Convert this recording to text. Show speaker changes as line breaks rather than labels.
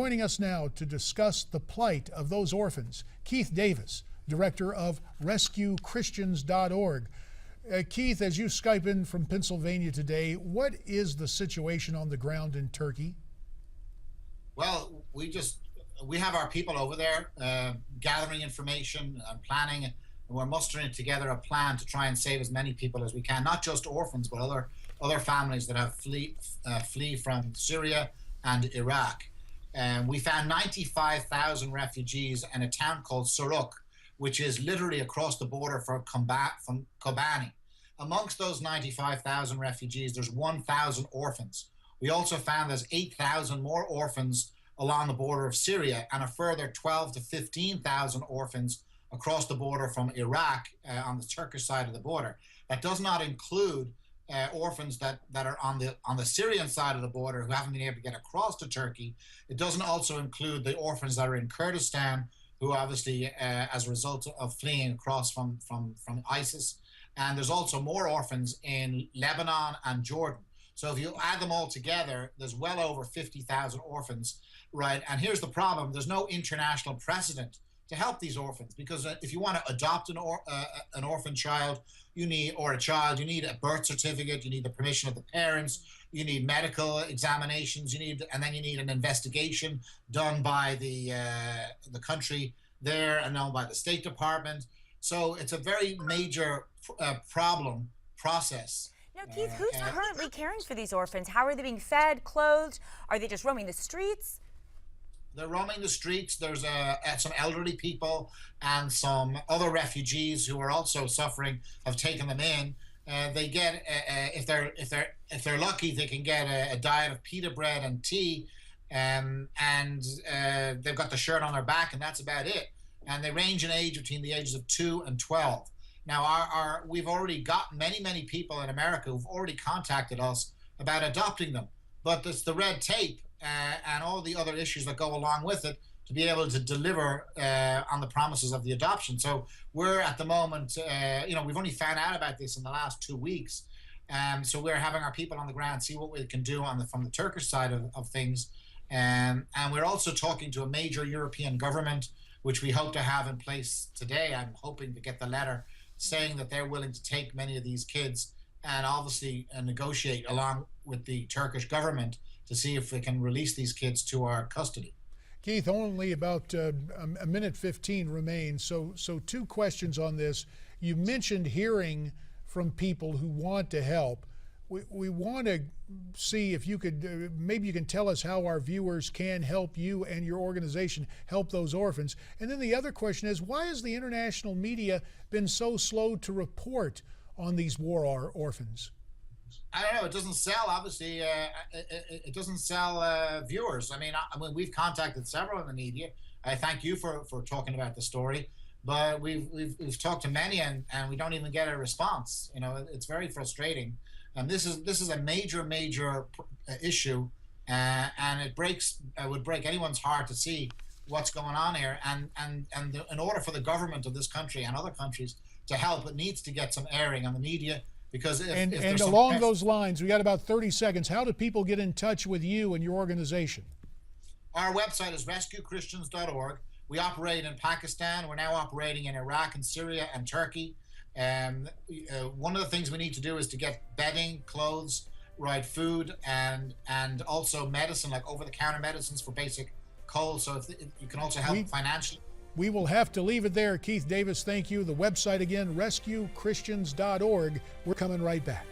Joining us now to discuss the plight of those orphans, Keith Davies, director of RescueChristians.org. Keith, as you Skype in from Pennsylvania today, what is the situation on the ground in Turkey?
Well, we have our people over there gathering information and planning, and we're mustering together a plan to try and save as many people as we can, not just orphans, but other families that have flee from Syria and Iraq. We found 95,000 refugees in a town called Suruk, which is literally across the border from Kobani. Amongst those 95,000 refugees, there's 1,000 orphans. We also found there's 8,000 more orphans along the border of Syria and a further 12 to 15,000 orphans across the border from Iraq on the Turkish side of the border. That does not include orphans that are on the Syrian side of the border who haven't been able to get across to Turkey. It doesn't also include the orphans that are in Kurdistan, who obviously, as a result of fleeing across from ISIS. And there's also more orphans in Lebanon and Jordan. So if you add them all together, there's well over 50,000 orphans, right? And here's the problem: there's no international precedent to help these orphans, because if you want to adopt an orphan child, you need you need a birth certificate, you need the permission of the parents, you need medical examinations, and then you need an investigation done by the country there and now by the State Department. So it's a very major process.
Now, Keith, who's currently caring for these orphans? How are they being fed, clothed? Are they just roaming the streets?
They're roaming the streets. There's some elderly people and some other refugees who are also suffering have taken them in. They get if they're lucky, they can get a diet of pita bread and tea, and they've got the shirt on their back, and that's about it. And they range in age between the ages of 2 and 12. Now, we've already got many people in America who've already contacted us about adopting them, but it's the red tape and all the other issues that go along with it to be able to deliver on the promises of the adoption. So we're at the moment, we've only found out about this in the last 2 weeks. So we're having our people on the ground see what we can do from the Turkish side of things. And we're also talking to a major European government, which we hope to have in place today. I'm hoping to get the letter saying that they're willing to take many of these kids and obviously negotiate along with the Turkish government to see if we can release these kids to our custody.
Keith, only about a minute 15 remains. So 2 questions on this. You mentioned hearing from people who want to help. We want to see if you could, maybe you can tell us how our viewers can help you and your organization help those orphans. And then the other question is, why has the international media been so slow to report on these war orphans?
I don't know. It doesn't sell, obviously. It doesn't sell viewers. I mean, we've contacted several in the media. I thank you for talking about the story, but we've talked to many and we don't even get a response. It's very frustrating. And this is a major issue, and it would break anyone's heart to see what's going on here. And in order for the government of this country and other countries to help, it needs to get some airing on the media. Because if
along those lines, we got about 30 seconds. How do people get in touch with you and your organization?
Our website is RescueChristians.org. We operate in Pakistan. We're now operating in Iraq and Syria and Turkey. One of the things we need to do is to get bedding, clothes, food, and also medicine, like over-the-counter medicines for basic colds. So if you can also help financially.
We will have to leave it there. Keith Davies, thank you. The website again, RescueChristians.org. We're coming right back.